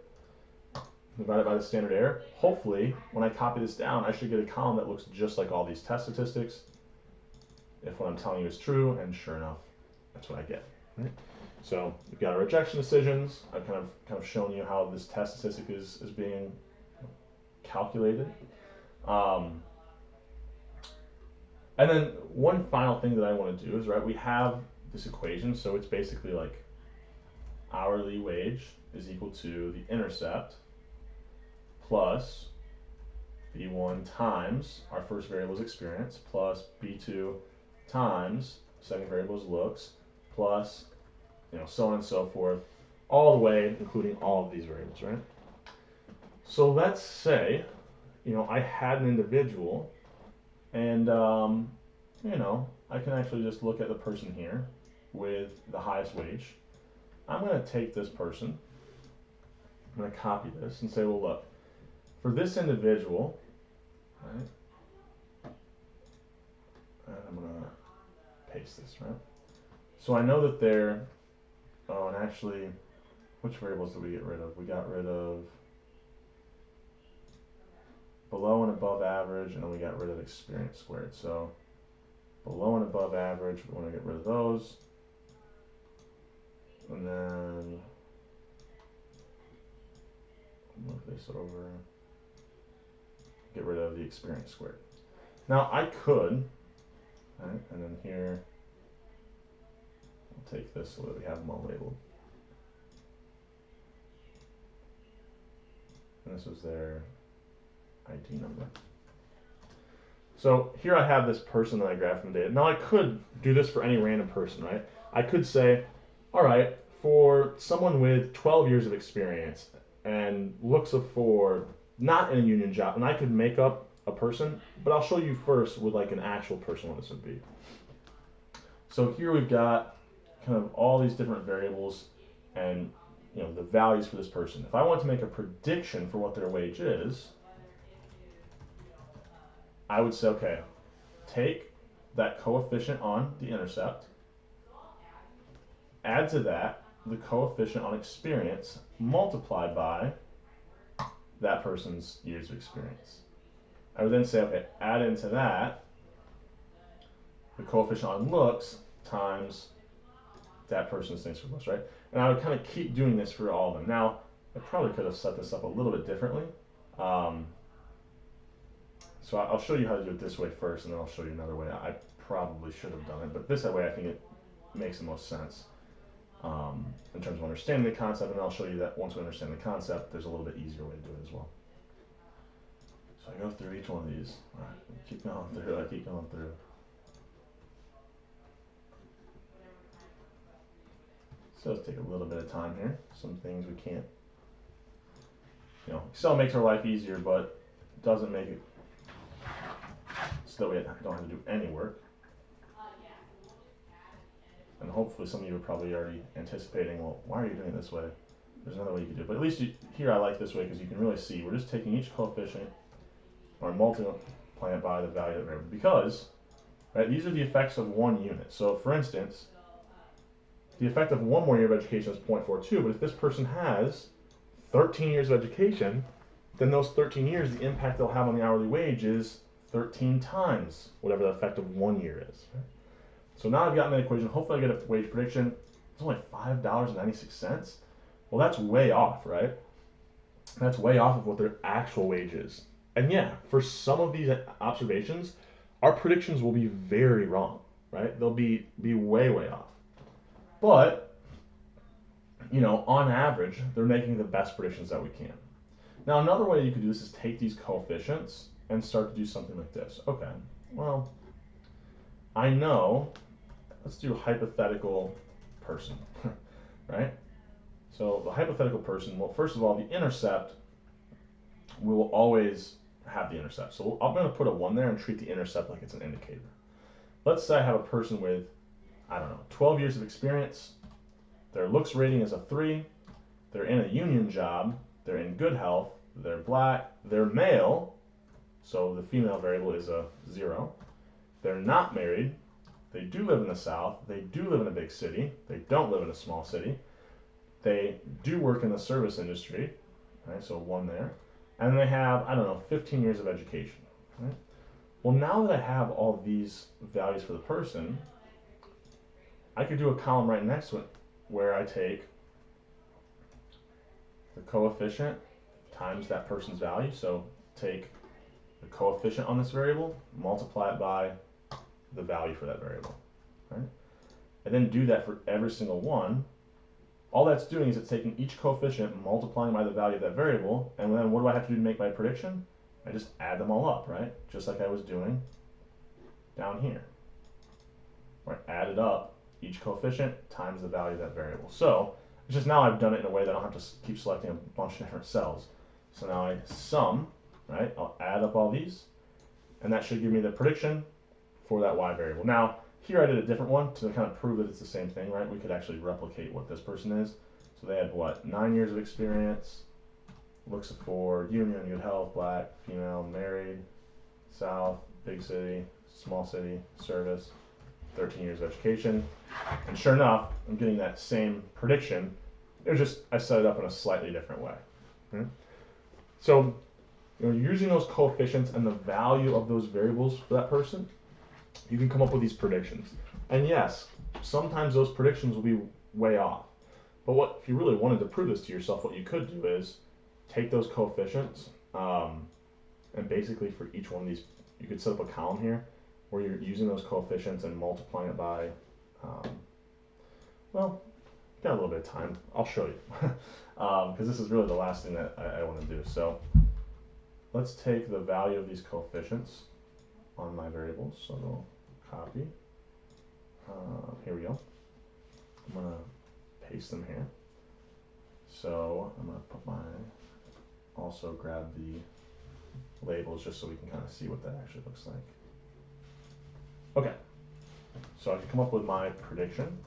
divided by the standard error, hopefully when I copy this down, I should get a column that looks just like all these test statistics if what I'm telling you is true, and sure enough, that's what I get. Right? So we've got our rejection decisions. I've kind of shown you how this test statistic is being calculated. And then one final thing that I want to do is, right, we have this equation, so it's basically like hourly wage is equal to the intercept plus B1 times our first variable is experience plus B2 times second variable is looks plus, so on and so forth, all the way including all of these variables, right? So let's say, I had an individual, and I can actually just look at the person here with the highest wage. I'm going to take this person, I'm going to copy this and say, well, look, for this individual, right, and I'm going to paste this, right? So I know that they're, oh, and actually, which variables did we get rid of? We got rid of below and above average, and then we got rid of experience squared. So below and above average, we want to get rid of those. And then move this over, get rid of the experience squared. Now I could, right, and then here, I'll take this so that we have them all labeled. And this was their ID number. So here I have this person that I graphed from data. Now I could do this for any random person, right? I could say, all right, for someone with 12 years of experience and looks for not in a union job, and I could make up a person, but I'll show you first with like an actual person what this would be. So here we've got kind of all these different variables and the values for this person. If I want to make a prediction for what their wage is, I would say, okay, take that coefficient on the intercept, add to that the coefficient on experience multiplied by that person's years of experience. I would then say, okay, add into that the coefficient on looks times that person's things for looks, right? And I would kind of keep doing this for all of them. Now, I probably could have set this up a little bit differently. So I'll show you how to do it this way first, and then I'll show you another way. I probably should have done it, but this way I think it makes the most sense in terms of understanding the concept, and I'll show you that once we understand the concept, there's a little bit easier way to do it as well. So I go through each one of these. All right, keep going through. I keep going through. So let's take a little bit of time here. Some things we can't, Excel makes our life easier, but doesn't make it so that we don't have to do any work. And hopefully some of you are probably already anticipating, well, why are you doing it this way? There's another way you can do it. But at least here I like this way because you can really see we're just taking each coefficient or multiplying it by the value of the variable. Because, right, these are the effects of one unit. So for instance, the effect of one more year of education is 0.42, but if this person has 13 years of education, then those 13 years, the impact they'll have on the hourly wage is 13 times whatever the effect of 1 year is. Right? So now I've got my equation. Hopefully I get a wage prediction. It's only $5.96. Well, that's way off, right? That's way off of what their actual wage is. And yeah, for some of these observations, our predictions will be very wrong, right? They'll be way, way off. But, on average, they're making the best predictions that we can. Now, another way you could do this is take these coefficients and start to do something like this. Okay, well, I know, let's do a hypothetical person, right? So the hypothetical person, well, first of all, the intercept, we will always have the intercept. So I'm going to put a 1 there and treat the intercept like it's an indicator. Let's say I have a person with, 12 years of experience. Their looks rating is a 3. They're in a union job. They're in good health. They're black. They're male. So the female variable is a 0. They're not married. They do live in the South. They do live in a big city. They don't live in a small city. They do work in the service industry. Right, so 1 there. And they have, 15 years of education. Right? Well, now that I have all these values for the person, I could do a column right next to it where I take the coefficient times that person's value. So take the coefficient on this variable, multiply it by the value for that variable. Right? And then do that for every single one. All that's doing is it's taking each coefficient, multiplying by the value of that variable, and then what do I have to do to make my prediction? I just add them all up, right? Just like I was doing down here. Right? Add it up, each coefficient times the value of that variable. So it's just now I've done it in a way that I don't have to keep selecting a bunch of different cells. So now I sum, right? I'll add up all these, and that should give me the prediction for that y variable. Now, here I did a different one to kind of prove that it's the same thing, right? We could actually replicate what this person is. So they had what? 9 years of experience, looks for union, good health, black, female, married, South, big city, small city, service, 13 years of education. And sure enough, I'm getting that same prediction. It was just, I set it up in a slightly different way. Okay? So, using those coefficients and the value of those variables for that person, you can come up with these predictions. And yes, sometimes those predictions will be way off. But if you really wanted to prove this to yourself, what you could do is take those coefficients, and basically for each one of these, you could set up a column here where you're using those coefficients and multiplying it by, well, got a little bit of time. I'll show you, because this is really the last thing that I want to do. So let's take the value of these coefficients on my variables. So we'll copy. Here we go. I'm going to paste them here. So I'm going to put also grab the labels just so we can kind of see what that actually looks like. Okay, so I can come up with my prediction.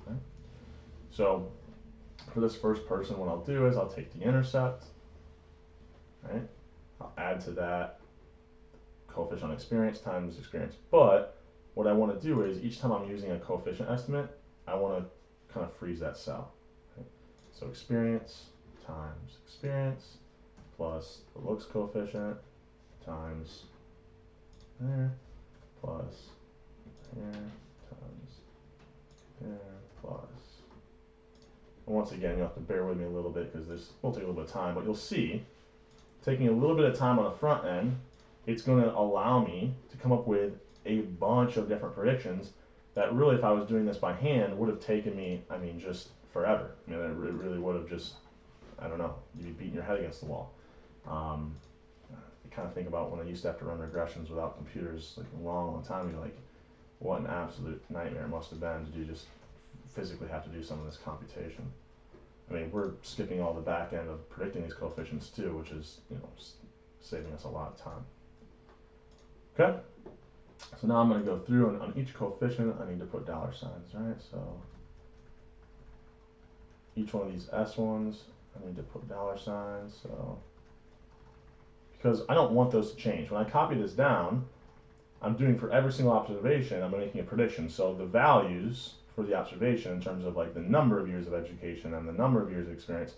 Okay. So for this first person, what I'll do is I'll take the intercept, right? I'll add to that coefficient on experience times experience. But what I want to do is each time I'm using a coefficient estimate, I want to kind of freeze that cell. Right? So experience times experience plus the looks coefficient times there plus here times there plus. And once again, you'll have to bear with me a little bit because this will take a little bit of time, but you'll see, taking a little bit of time on the front end, it's going to allow me to come up with a bunch of different predictions that really, if I was doing this by hand, would have taken me, I mean, just forever. I mean, it really would have just, I don't know, you'd be beating your head against the wall. You kind of think about when I used to have to run regressions without computers, like a long time, you're like, what an absolute nightmare it must have been to do just physically have to do some of this computation. I mean, we're skipping all the back end of predicting these coefficients too, which is, you know, saving us a lot of time. Okay, so now I'm going to go through, and on each coefficient I need to put dollar signs, right? So each one of these S ones I need to put dollar signs, so because I don't want those to change. When I copy this down, I'm doing for every single observation, I'm making a prediction. So the values for the observation in terms of like the number of years of education and the number of years of experience,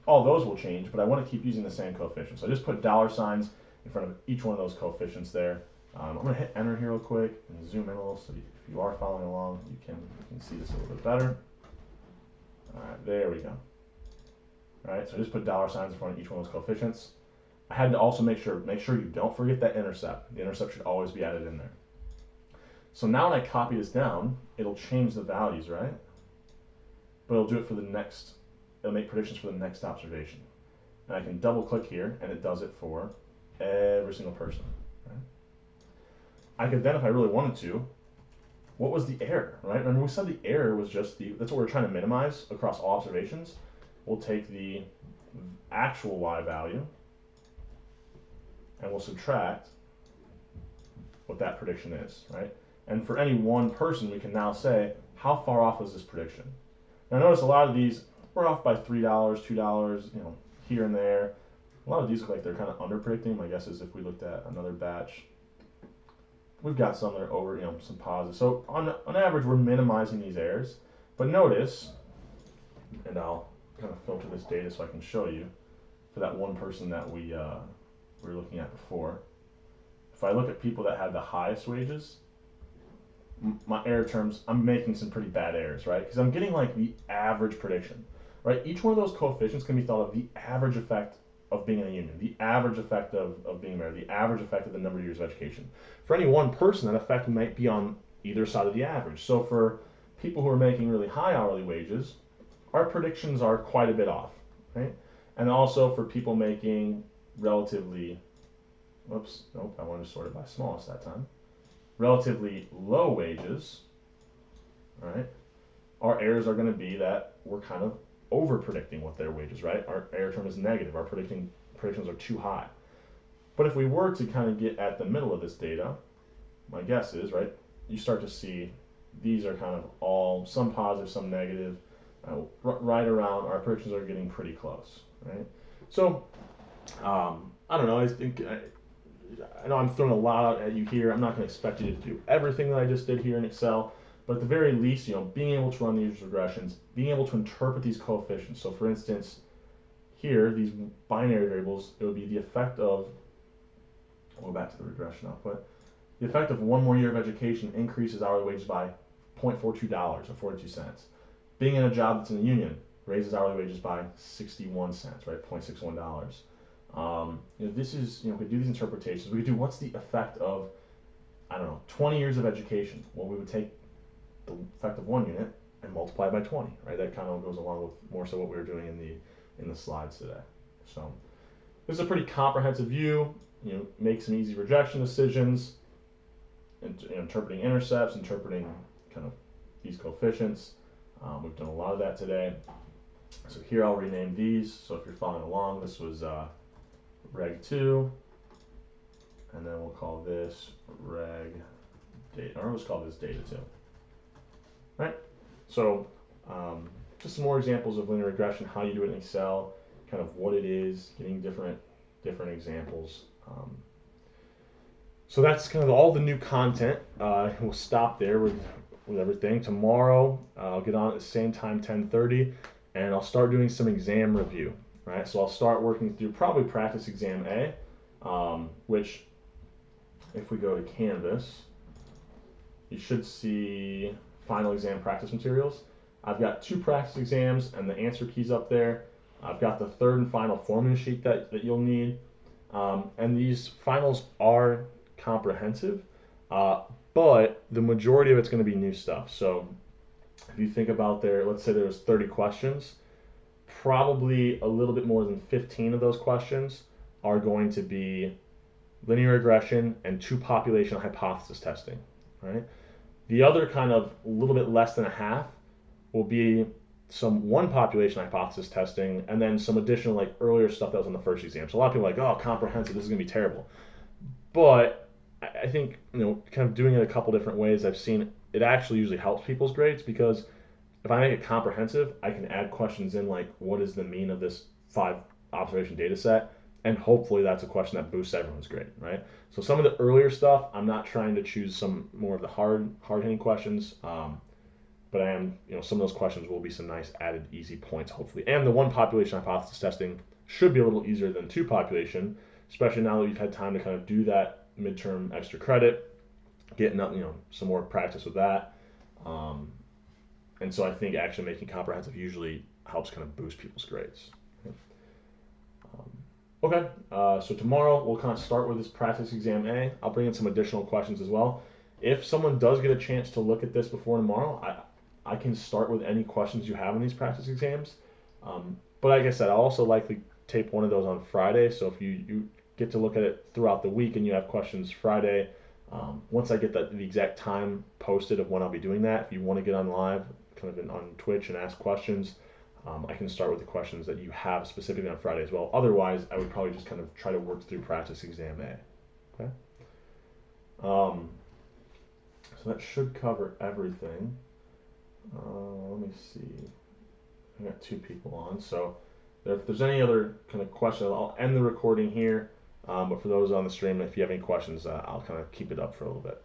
all those will change, but I want to keep using the same coefficient. So I just put dollar signs in front of each one of those coefficients there. I'm going to hit enter here real quick and zoom in a little so if you are following along, you can see this a little bit better. All right, there we go. All right, so I just put dollar signs in front of each one of those coefficients. I had to also make sure you don't forget that intercept. The intercept should always be added in there. So now when I copy this down, it'll change the values, right? But it'll do it for the next, it'll make predictions for the next observation. And I can double click here and it does it for every single person. Right? I could then, if I really wanted to, what was the error, right? Remember we said the error was just that's what we're trying to minimize across all observations. We'll take the actual Y value and we'll subtract what that prediction is, right? And for any one person, we can now say, how far off was this prediction? Now notice a lot of these, we're off by $3, $2, you know, here and there. A lot of these look like they're kind of under predicting. My guess is if we looked at another batch, we've got some that are over, you know, some positives. So on average, we're minimizing these errors. But notice, and I'll kind of filter this data so I can show you, for that one person that we were looking at before. If I look at people that had the highest wages, my error terms, I'm making some pretty bad errors, right? Because I'm getting like the average prediction, right? Each one of those coefficients can be thought of the average effect of being in a union, the average effect of being married, the average effect of the number of years of education. For any one person, that effect might be on either side of the average. So for people who are making really high hourly wages, our predictions are quite a bit off, right? And also for people making relatively, whoops, nope, I wanted to sort it by smallest that time. Relatively low wages, right? Our errors are going to be that we're kind of over predicting what their wages, right? Our error term is negative. Our predictions are too high. But if we were to kind of get at the middle of this data, my guess is, right, you start to see these are kind of all some positive, some negative, right around. Our predictions are getting pretty close, right? So I don't know. I think. I know I'm throwing a lot out at you here. I'm not going to expect you to do everything that I just did here in Excel, but at the very least, you know, being able to run these regressions, being able to interpret these coefficients. So for instance, here, these binary variables, it would be the effect of, I'll go back to the regression output, the effect of 1 more year of education increases hourly wages by $0.42 or 42 cents. Being in a job that's in a union raises hourly wages by 61 cents, right, $0.61. You know, this is, you know, we could do these interpretations. We could do what's the effect of, I don't know, 20 years of education. Well, we would take the effect of 1 unit and multiply by 20, right? That kind of goes along with more so what we were doing in the slides today. So this is a pretty comprehensive view. You know, make some easy rejection decisions, interpreting intercepts, interpreting kind of these coefficients. We've done a lot of that today. So here I'll rename these. So if you're following along, this was Reg 2, and then we'll call this Reg Data, or let's call this Data 2. Right? So just some more examples of linear regression, how you do it in Excel, kind of what it is, getting different examples. So that's kind of all the new content. We'll stop there. We're with everything. Tomorrow, I'll get on at the same time, 10:30, and I'll start doing some exam review. Right, so I'll start working through probably practice exam A, which, if we go to Canvas, you should see final exam practice materials. I've got 2 practice exams and the answer keys up there. I've got the third and final formula sheet that you'll need. And these finals are comprehensive, but the majority of it's going to be new stuff. So if you think about let's say there's 30 questions, probably a little bit more than 15 of those questions are going to be linear regression and 2 population hypothesis testing, right? The other kind of a little bit less than a half will be some 1 population hypothesis testing and then some additional like earlier stuff that was on the first exam. So a lot of people are like, oh, comprehensive, this is gonna be terrible. But I think, kind of doing it a couple different ways, I've seen it actually usually helps people's grades, because if I make it comprehensive, I can add questions in like, what is the mean of this 5 observation data set? And hopefully that's a question that boosts everyone's grade, right? So some of the earlier stuff, I'm not trying to choose some more of the hard-hitting questions, but I am, some of those questions will be some nice added easy points, hopefully. And the 1 population hypothesis testing should be a little easier than 2 population, especially now that you've had time to kind of do that midterm extra credit, getting up, some more practice with that. And so I think actually making comprehensive usually helps kind of boost people's grades. Okay, so tomorrow we'll kind of start with this practice exam A. I'll bring in some additional questions as well. If someone does get a chance to look at this before tomorrow, I can start with any questions you have in these practice exams. But like I said, I'll also likely tape one of those on Friday. So if you get to look at it throughout the week and you have questions Friday, once I get the exact time posted of when I'll be doing that, if you want to get on live, kind of on Twitch and ask questions, I can start with the questions that you have specifically on Friday as well. Otherwise, I would probably just kind of try to work through practice exam A. Okay. So that should cover everything. Let me see. I got 2 people on, so if there's any other kind of questions, I'll end the recording here. But for those on the stream, if you have any questions, I'll kind of keep it up for a little bit.